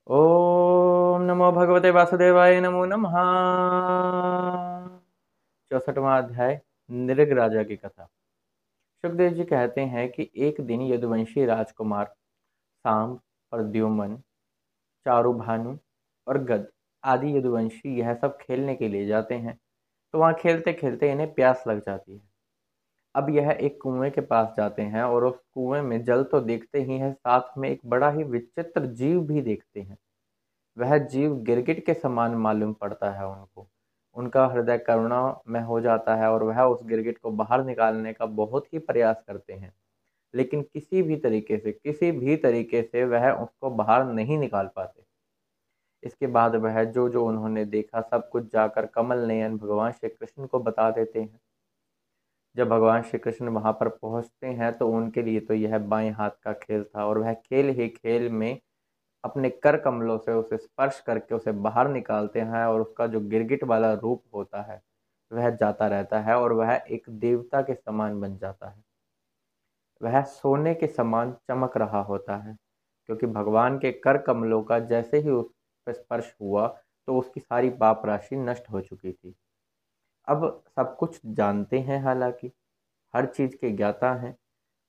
ओम नमो भगवते वासुदेवाय नमो नमः। 64वां अध्याय नृग राजा की कथा। सुखदेव जी कहते हैं कि एक दिन यदुवंशी राजकुमार सांब, प्रद्युम्न, चारुभानु और गद आदि यदुवंशी यह सब खेलने के लिए जाते हैं। तो वहां खेलते खेलते इन्हें प्यास लग जाती है। अब यह एक कुएं के पास जाते हैं और उस कुएं में जल तो देखते ही हैं, साथ में एक बड़ा ही विचित्र जीव भी देखते हैं। वह जीव गिरगिट के समान मालूम पड़ता है उनको। उनका हृदय करुणा में हो जाता है और वह उस गिरगिट को बाहर निकालने का बहुत ही प्रयास करते हैं, लेकिन किसी भी तरीके से वह उसको बाहर नहीं निकाल पाते। इसके बाद वह जो जो उन्होंने देखा सब कुछ जाकर कमल नयन भगवान श्री कृष्ण को बता देते हैं। जब भगवान श्री कृष्ण वहां पर पहुंचते हैं तो उनके लिए तो यह बाएं हाथ का खेल था और वह खेल ही खेल में अपने कर कमलों से उसे स्पर्श करके उसे बाहर निकालते हैं और उसका जो गिरगिट वाला रूप होता है वह जाता रहता है और वह एक देवता के समान बन जाता है। वह सोने के समान चमक रहा होता है, क्योंकि भगवान के कर कमलों का जैसे ही उस पर स्पर्श हुआ तो उसकी सारी पाप राशि नष्ट हो चुकी थी। अब सब कुछ जानते हैं, हालांकि हर चीज के ज्ञाता हैं,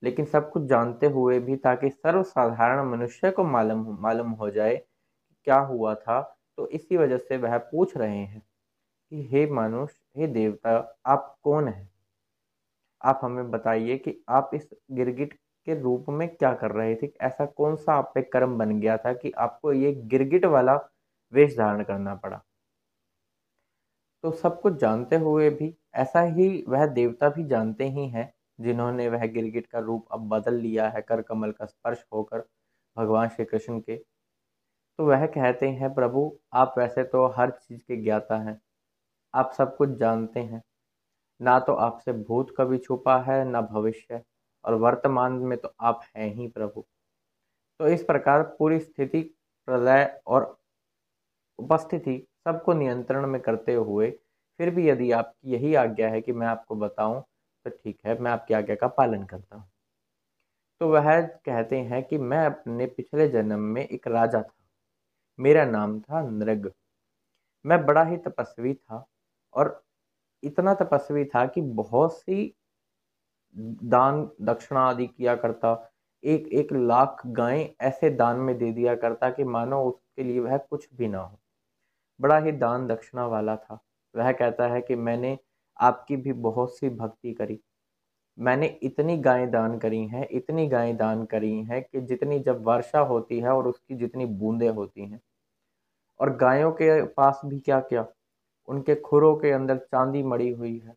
लेकिन सब कुछ जानते हुए भी ताकि सर्वसाधारण मनुष्य को मालूम मालूम हो जाए कि क्या हुआ था, तो इसी वजह से वह पूछ रहे हैं कि हे मनुष्य, हे देवता, आप कौन हैं? आप हमें बताइए कि आप इस गिरगिट के रूप में क्या कर रहे थे। ऐसा कौन सा आप पे कर्म बन गया था कि आपको ये गिरगिट वाला वेश धारण करना पड़ा। तो सब कुछ जानते हुए भी ऐसा ही वह देवता भी जानते ही हैं, जिन्होंने वह गिरगिट का रूप अब बदल लिया है कर कमल का स्पर्श होकर भगवान श्री कृष्ण के। तो वह कहते हैं, प्रभु आप वैसे तो हर चीज के ज्ञाता हैं, आप सब कुछ जानते हैं। ना तो आपसे भूत कभी छुपा है ना भविष्य, और वर्तमान में तो आप हैं ही प्रभु। तो इस प्रकार पूरी स्थिति, प्रलय और उपस्थिति सबको नियंत्रण में करते हुए फिर भी यदि आपकी यही आज्ञा है कि मैं आपको बताऊं, तो ठीक है, मैं आपकी आज्ञा का पालन करता हूँ। तो वह कहते हैं कि मैं अपने पिछले जन्म में एक राजा था। मेरा नाम था नृग। मैं बड़ा ही तपस्वी था और इतना तपस्वी था कि बहुत सी दान दक्षिणा आदि किया करता। एक एक लाख गायें ऐसे दान में दे दिया करता कि मानो उसके लिए वह कुछ भी ना हो। बड़ा ही दान दक्षिणा वाला था। वह कहता है कि मैंने आपकी भी बहुत सी भक्ति करी। मैंने इतनी गायें दान करी हैं, इतनी गायें दान करी हैं कि जितनी जब वर्षा होती है और उसकी जितनी बूंदें होती हैं। और गायों के पास भी क्या क्या, उनके खुरों के अंदर चांदी मड़ी हुई है,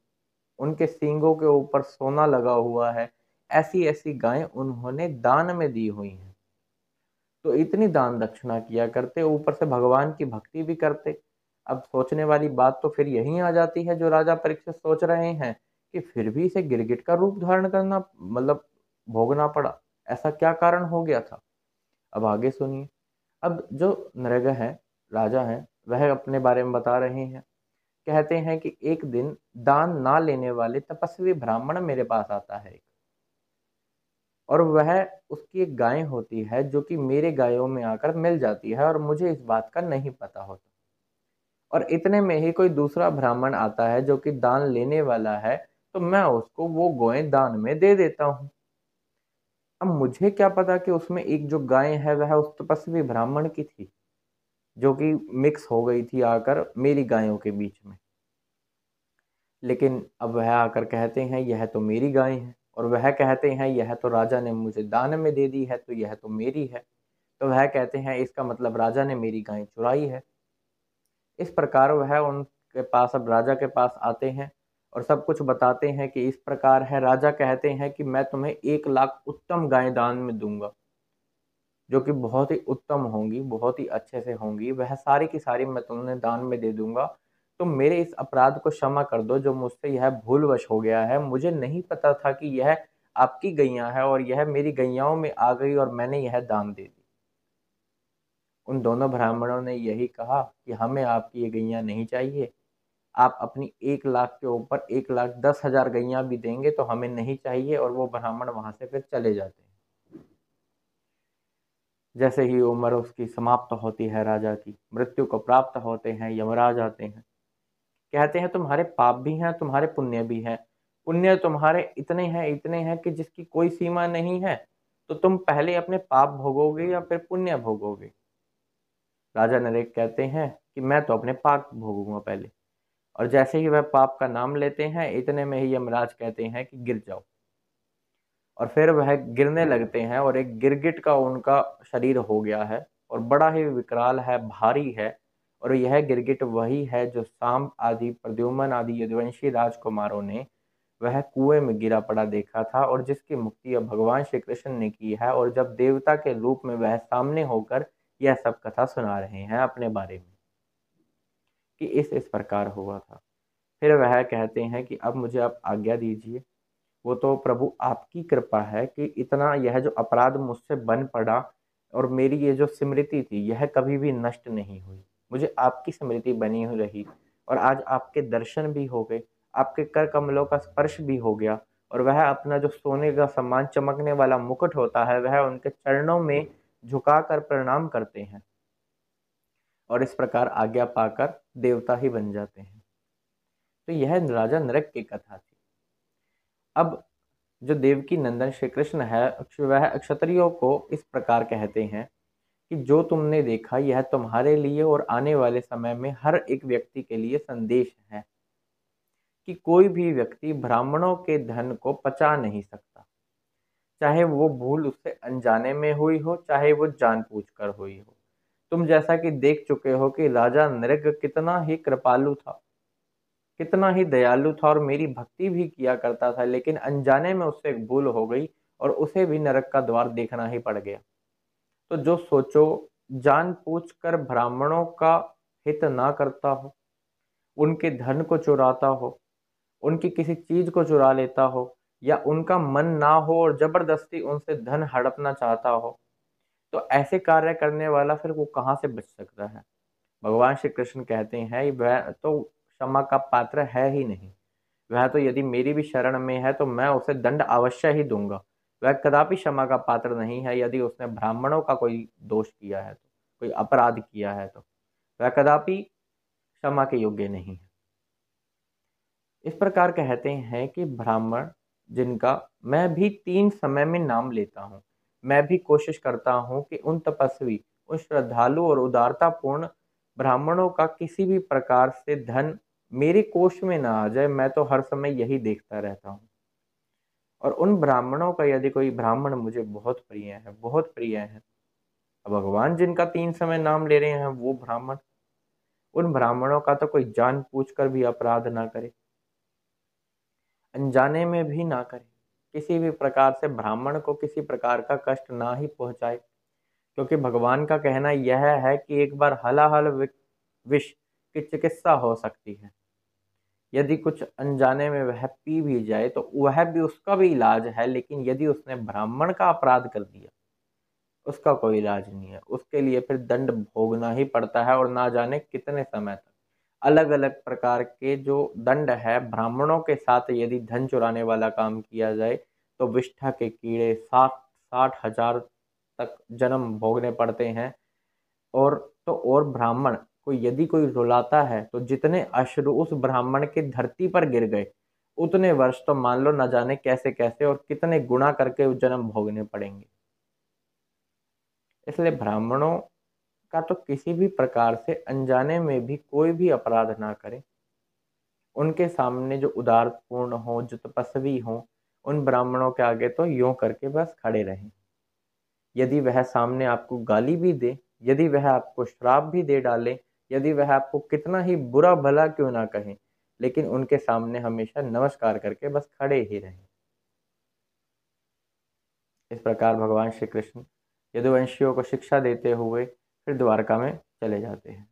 उनके सींगों के ऊपर सोना लगा हुआ है। ऐसी ऐसी गायें उन्होंने दान में दी हुई हैं। तो इतनी दान दक्षिणा किया करते, ऊपर से भगवान की भक्ति भी करते। अब सोचने वाली बात तो फिर यही आ जाती है जो राजा परीक्षित सोच रहे हैं कि फिर भी इसे गिरगिट का रूप धारण करना, मतलब भोगना पड़ा। ऐसा क्या कारण हो गया था? अब आगे सुनिए। अब जो नृग है, राजा है, वह अपने बारे में बता रहे हैं। कहते हैं कि एक दिन दान ना लेने वाले तपस्वी ब्राह्मण मेरे पास आता है, और वह उसकी एक गाय होती है जो कि मेरे गायों में आकर मिल जाती है और मुझे इस बात का नहीं पता होता। और इतने में ही कोई दूसरा ब्राह्मण आता है जो कि दान लेने वाला है, तो मैं उसको वो गायें दान में दे देता हूँ। अब मुझे क्या पता कि उसमें एक जो गाय है वह उस तपस्वी ब्राह्मण की थी, जो कि मिक्स हो गई थी आकर मेरी गायों के बीच में। लेकिन अब वह आकर कहते हैं यह तो मेरी गाय है, और वह कहते हैं यह तो राजा ने मुझे दान में दे दी है, तो यह तो मेरी है। तो वह कहते हैं इसका मतलब राजा ने मेरी गाय चुराई है। इस प्रकार वह उनके पास, अब राजा के पास आते हैं और सब कुछ बताते हैं कि इस प्रकार है। राजा कहते हैं कि मैं तुम्हें 1 लाख उत्तम गाय दान में दूंगा, जो कि बहुत ही उत्तम होंगी, बहुत ही अच्छे से होंगी। वह सारी की सारी मैं तुम्हें दान में दे दूंगा। तुम मेरे इस अपराध को क्षमा कर दो जो मुझसे यह भूलवश हो गया है। मुझे नहीं पता था कि यह आपकी गैया है और यह मेरी गैयाओं में आ गई और मैंने यह दान दे दी। उन दोनों ब्राह्मणों ने यही कहा कि हमें आपकी ये गैया नहीं चाहिए। आप अपनी 1 लाख के ऊपर 1,10,000 गैया भी देंगे तो हमें नहीं चाहिए। और वो ब्राह्मण वहां से फिर चले जाते हैं। जैसे ही उम्र उसकी समाप्त होती है राजा की, मृत्यु को प्राप्त होते हैं, यमराज आते हैं, कहते हैं तुम्हारे पाप भी हैं, तुम्हारे पुण्य भी हैं। पुण्य तुम्हारे इतने हैं कि जिसकी कोई सीमा नहीं है। तो तुम पहले अपने पाप भोगोगे या फिर पुण्य भोगोगे? राजा नरेश कहते हैं कि मैं तो अपने पाप भोगूंगा पहले। और जैसे ही वह पाप का नाम लेते हैं, इतने में ही यमराज कहते हैं कि गिर जाओ। और फिर वह गिरने लगते हैं और एक गिरगिट का उनका शरीर हो गया है और बड़ा ही विकराल है, भारी है। और यह गिरगिट वही है जो सांब आदि, प्रद्युम्न आदि यदुवंशी राजकुमारों ने वह कुएं में गिरा पड़ा देखा था, और जिसकी मुक्ति अब भगवान श्री कृष्ण ने की है। और जब देवता के रूप में वह सामने होकर यह सब कथा सुना रहे हैं अपने बारे में कि इस प्रकार हुआ था। फिर वह कहते हैं कि अब मुझे आप आज्ञा दीजिए। वो तो प्रभु आपकी कृपा है कि इतना यह जो अपराध मुझसे बन पड़ा और मेरी ये जो स्मृति थी यह कभी भी नष्ट नहीं हुई। मुझे आपकी स्मृति बनी हुई रही और आज आपके दर्शन भी हो गए, आपके कर कमलों का स्पर्श भी हो गया। और वह अपना जो सोने का समान चमकने वाला मुकुट होता है वह उनके चरणों में झुकाकर प्रणाम करते हैं और इस प्रकार आज्ञा पाकर देवता ही बन जाते हैं। तो यह राजा नरक की कथा थी। अब जो देवकी नंदन श्री कृष्ण है, वह क्षत्रियों को इस प्रकार कहते हैं कि जो तुमने देखा यह तुम्हारे लिए और आने वाले समय में हर एक व्यक्ति के लिए संदेश है कि कोई भी व्यक्ति ब्राह्मणों के धन को पचा नहीं सकता, चाहे वो भूल उससे अनजाने में हुई हो, चाहे वो जानबूझकर हुई हो। तुम जैसा कि देख चुके हो कि राजा नृग कितना ही कृपालु था, कितना ही दयालु था और मेरी भक्ति भी किया करता था, लेकिन अनजाने में उससे एक भूल हो गई और उसे भी नरक का द्वार देखना ही पड़ गया। तो जो सोचो, जानबूझकर ब्राह्मणों का हित ना करता हो, उनके धन को चुराता हो, उनकी किसी चीज को चुरा लेता हो, या उनका मन ना हो और जबरदस्ती उनसे धन हड़पना चाहता हो, तो ऐसे कार्य करने वाला फिर वो कहाँ से बच सकता है? भगवान श्री कृष्ण कहते हैं वह तो क्षमा का पात्र है ही नहीं। वह तो यदि मेरी भी शरण में है तो मैं उसे दंड अवश्य ही दूंगा। वह कदापि क्षमा का पात्र नहीं है यदि उसने ब्राह्मणों का कोई दोष किया है, तो कोई अपराध किया है, तो वह कदापि क्षमा के योग्य नहीं है। इस प्रकार कहते हैं कि ब्राह्मण जिनका मैं भी 3 समय में नाम लेता हूँ, मैं भी कोशिश करता हूँ कि उन तपस्वी, उन श्रद्धालु और उदारतापूर्ण ब्राह्मणों का किसी भी प्रकार से धन मेरे कोष में ना आ जाए। मैं तो हर समय यही देखता रहता हूँ। और उन ब्राह्मणों का यदि कोई ब्राह्मण मुझे बहुत प्रिय है, बहुत प्रिय है, अब भगवान जिनका 3 समय नाम ले रहे हैं वो ब्राह्मण, उन ब्राह्मणों का तो कोई जानबूझकर भी अपराध ना करे, अनजाने में भी ना करे, किसी भी प्रकार से ब्राह्मण को किसी प्रकार का कष्ट ना ही पहुंचाए। क्योंकि भगवान का कहना यह है कि एक बार हलाहल विष की चिकित्सा हो सकती है। यदि कुछ अनजाने में वह पी भी जाए तो वह भी, उसका भी इलाज है, लेकिन यदि उसने ब्राह्मण का अपराध कर दिया उसका कोई इलाज नहीं है। उसके लिए फिर दंड भोगना ही पड़ता है और ना जाने कितने समय तक। अलग अलग प्रकार के जो दंड है, ब्राह्मणों के साथ यदि धन चुराने वाला काम किया जाए तो विष्ठा के कीड़े 60-60 हजार तक जन्म भोगने पड़ते हैं। और तो और ब्राह्मण को यदि कोई रुलाता है तो जितने अश्रु उस ब्राह्मण के धरती पर गिर गए, उतने वर्ष तो मान लो न जाने कैसे कैसे और कितने गुणा करके जन्म भोगने पड़ेंगे। इसलिए ब्राह्मणों का तो किसी भी प्रकार से अनजाने में भी कोई भी अपराध ना करें। उनके सामने जो उदारपूर्ण हो, जो तपस्वी हो, उन ब्राह्मणों के आगे तो यूं करके बस खड़े रहें। यदि वह सामने आपको गाली भी दे, यदि वह आपको श्राप भी दे डाले, यदि वह आपको कितना ही बुरा भला क्यों ना कहें, लेकिन उनके सामने हमेशा नमस्कार करके बस खड़े ही रहें। इस प्रकार भगवान श्री कृष्ण यदुवंशियों को शिक्षा देते हुए फिर द्वारका में चले जाते हैं।